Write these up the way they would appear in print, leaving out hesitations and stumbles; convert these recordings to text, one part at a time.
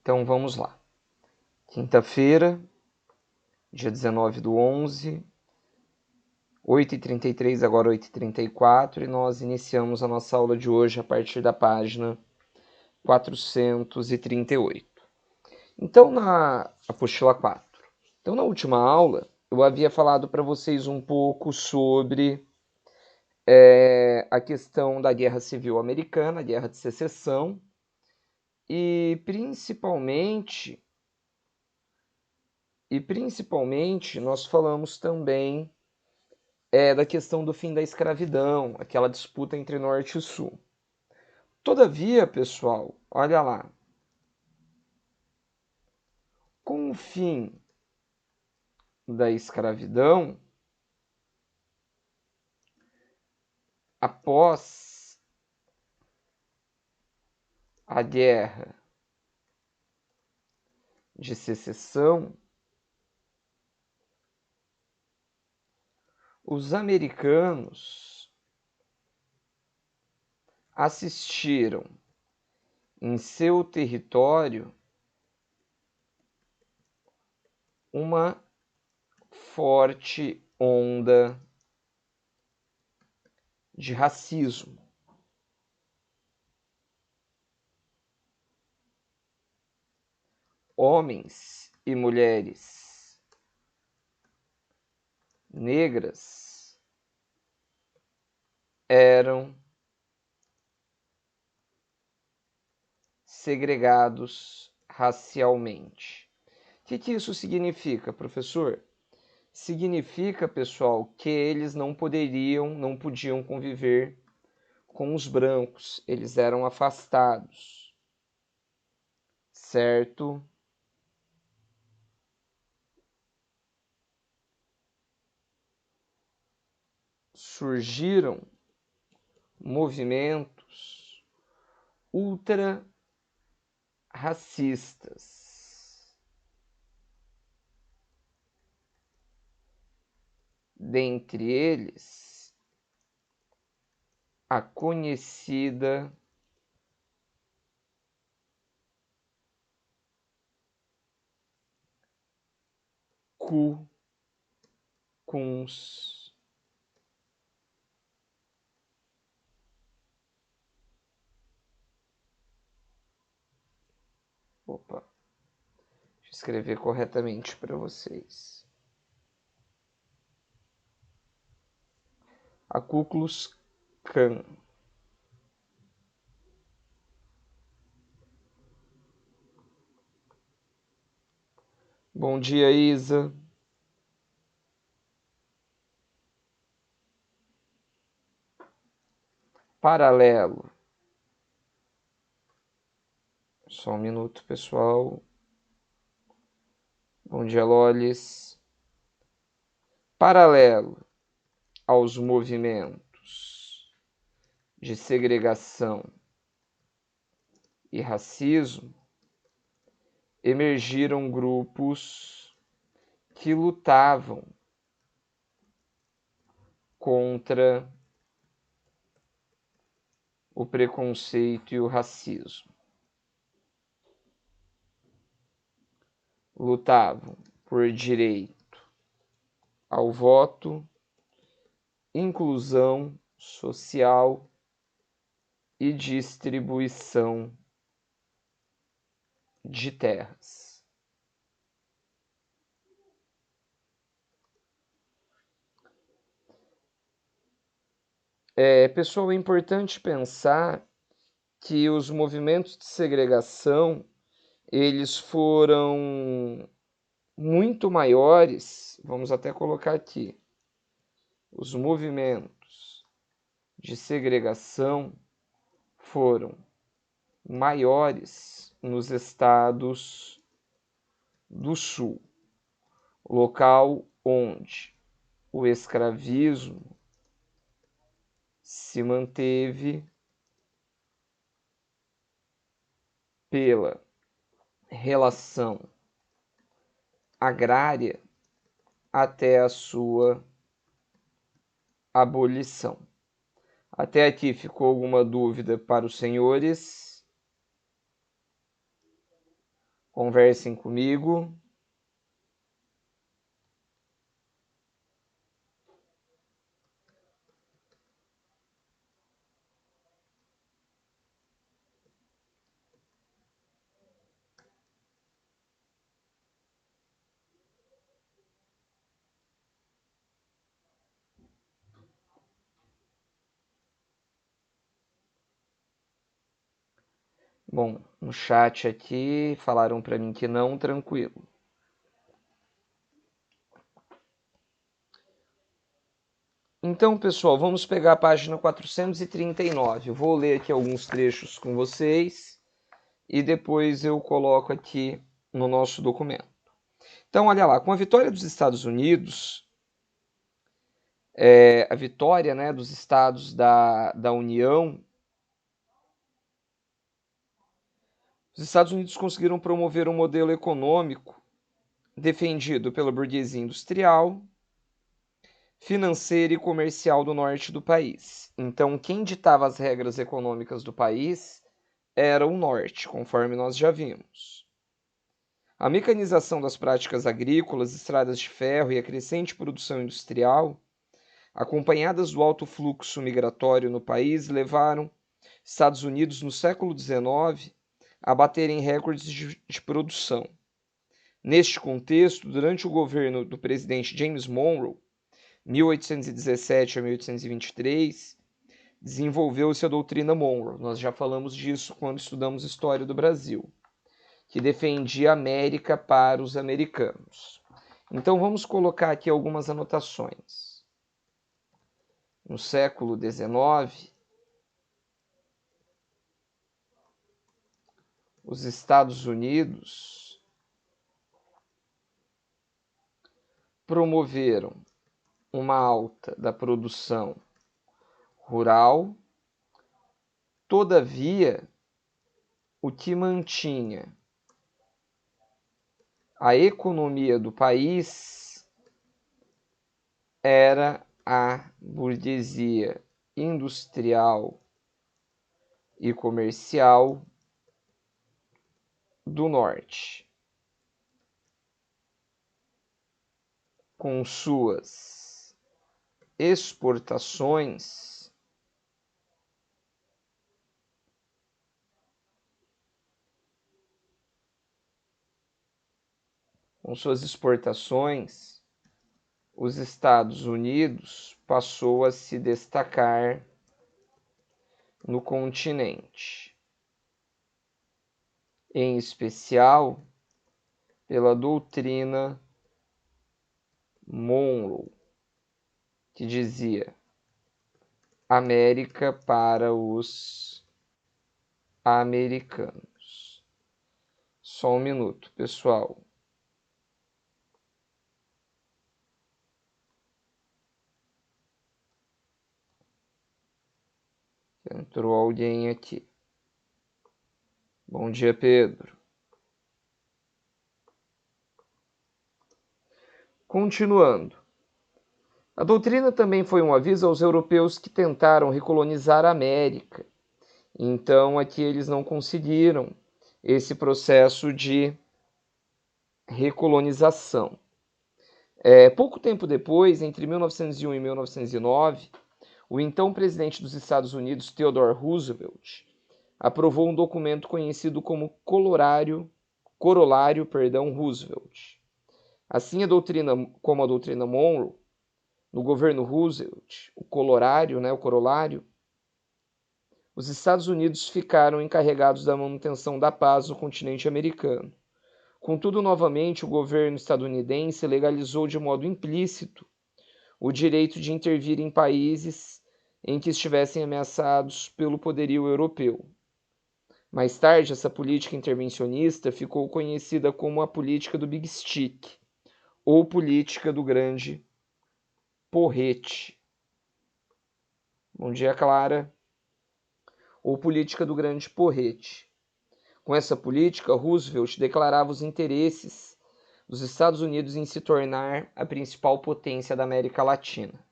Então vamos lá. Quinta-feira, dia 19/11, 8h33, agora 8h34, e nós iniciamos a nossa aula de hoje a partir da página 438. Então, na apostila 4. Então, na última aula, eu havia falado para vocês um pouco sobre a questão da Guerra Civil Americana, a Guerra de Secessão, e principalmente nós falamos também da questão do fim da escravidão, aquela disputa entre Norte e Sul. Todavia, pessoal, olha lá, com o fim da escravidão, após a Guerra de Secessão, os americanos assistiram em seu território uma forte onda de racismo. Homens e mulheres negras eram segregados racialmente. O que isso significa, professor? Significa, pessoal, que eles não podiam conviver com os brancos. Eles eram afastados, certo? Surgiram movimentos ultra-racistas. Dentre eles, a conhecida Ku Klux Opa, deixa eu escrever corretamente para vocês. A Ku Klux Klan. Bom dia, Isa. Paralelo. Só um minuto, pessoal. Bom dia, Lolis. Paralelo aos movimentos de segregação e racismo, emergiram grupos que lutavam contra o preconceito e o racismo. Lutavam por direito ao voto, inclusão social e distribuição de terras. Pessoal, é importante pensar que os movimentos de segregação, eles foram muito maiores, vamos até colocar aqui, os movimentos de segregação foram maiores nos estados do Sul, local onde o escravismo se manteve pela relação agrária até a sua abolição. Até aqui ficou alguma dúvida para os senhores? Conversem comigo. Bom, no chat aqui falaram para mim que não, tranquilo. Então, pessoal, vamos pegar a página 439. Eu vou ler aqui alguns trechos com vocês e depois eu coloco aqui no nosso documento. Então, olha lá, com a vitória dos Estados Unidos, a vitória, né, dos estados da União, os Estados Unidos conseguiram promover um modelo econômico defendido pela burguesia industrial, financeira e comercial do norte do país. Então, quem ditava as regras econômicas do país era o norte, conforme nós já vimos. A mecanização das práticas agrícolas, estradas de ferro e a crescente produção industrial, acompanhadas do alto fluxo migratório no país, levaram Estados Unidos no século XIX a baterem recordes de produção. Neste contexto, durante o governo do presidente James Monroe, 1817 a 1823, desenvolveu-se a doutrina Monroe. Nós já falamos disso quando estudamos história do Brasil, que defendia a América para os americanos. Então vamos colocar aqui algumas anotações. No século XIX, os Estados Unidos promoveram uma alta da produção rural, todavia, o que mantinha a economia do país era a burguesia industrial e comercial do norte, com suas exportações os Estados Unidos passou a se destacar no continente, em especial pela doutrina Monroe, que dizia América para os americanos. Só um minuto, pessoal. Entrou alguém aqui. Bom dia, Pedro. Continuando. A doutrina também foi um aviso aos europeus que tentaram recolonizar a América. Então, aqui eles não conseguiram esse processo de recolonização. Pouco tempo depois, entre 1901 e 1909, o então presidente dos Estados Unidos, Theodore Roosevelt, aprovou um documento conhecido como Corolário Roosevelt. Assim, como a doutrina Monroe, no governo Roosevelt, o corolário, os Estados Unidos ficaram encarregados da manutenção da paz no continente americano. Contudo, novamente, o governo estadunidense legalizou de modo implícito o direito de intervir em países em que estivessem ameaçados pelo poderio europeu. Mais tarde, essa política intervencionista ficou conhecida como a política do Big Stick, ou política do grande porrete. Bom dia, Clara. Ou política do grande porrete. Com essa política, Roosevelt declarava os interesses dos Estados Unidos em se tornar a principal potência da América Latina.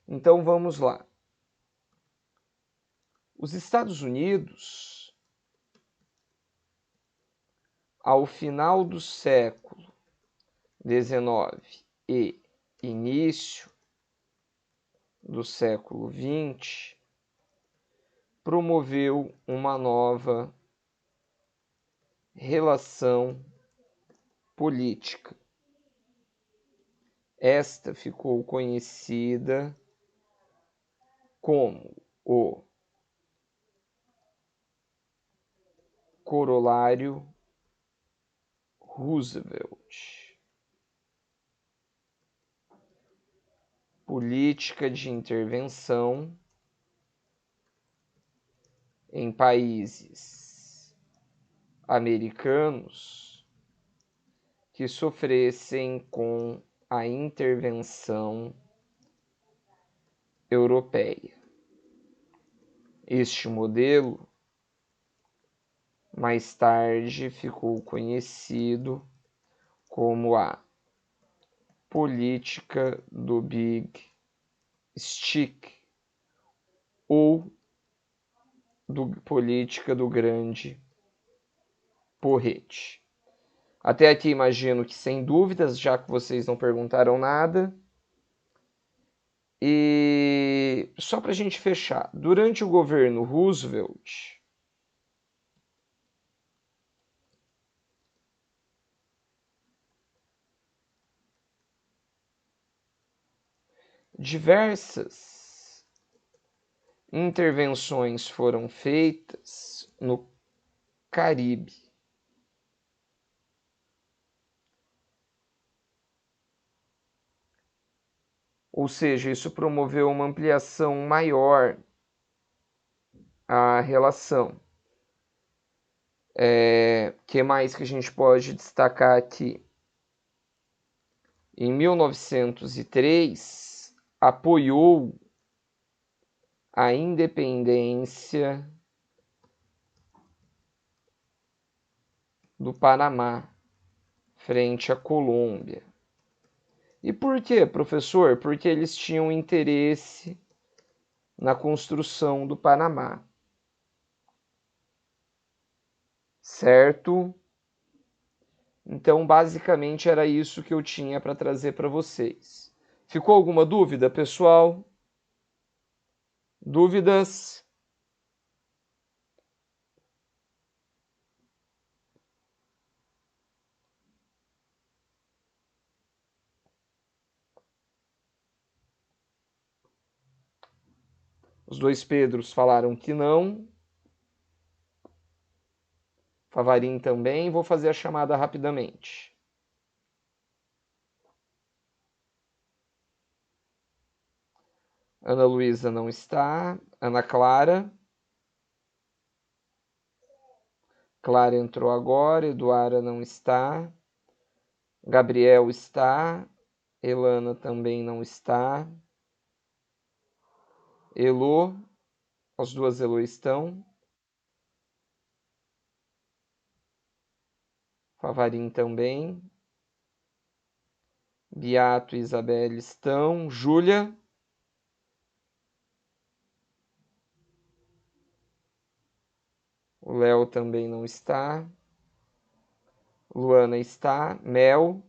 Então vamos lá. Os Estados Unidos, ao final do século XIX e início do século XX, promoveu uma nova relação política. Esta ficou conhecida como o Corolário Roosevelt. Política de intervenção em países americanos que sofressem com a intervenção europeia. Este modelo, mais tarde, ficou conhecido como a política do Big Stick ou política do grande porrete. Até aqui imagino que sem dúvidas, já que vocês não perguntaram nada. E só para a gente fechar, durante o governo Roosevelt, diversas intervenções foram feitas no Caribe. Ou seja, isso promoveu uma ampliação maior à relação. Que mais que a gente pode destacar aqui? Em 1903, apoiou a independência do Panamá frente à Colômbia. E por quê, professor? Porque eles tinham interesse na construção do Panamá. Certo? Então, basicamente, era isso que eu tinha para trazer para vocês. Ficou alguma dúvida, pessoal? Dúvidas? Os dois Pedros falaram que não. Favarim também. Vou fazer a chamada rapidamente. Ana Luísa não está. Ana Clara. Clara entrou agora. Eduarda não está. Gabriel está. Elana também não está. Elô. As duas Elô estão. Favarim também. Beato e Isabelle estão. Júlia. O Léo também não está. Luana está. Mel.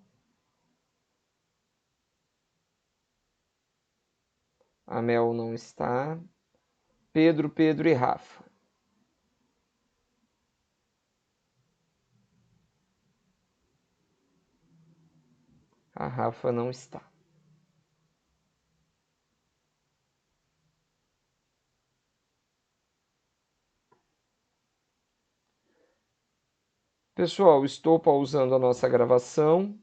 A Mel não está. Pedro, Pedro e Rafa. A Rafa não está. Pessoal, estou pausando a nossa gravação.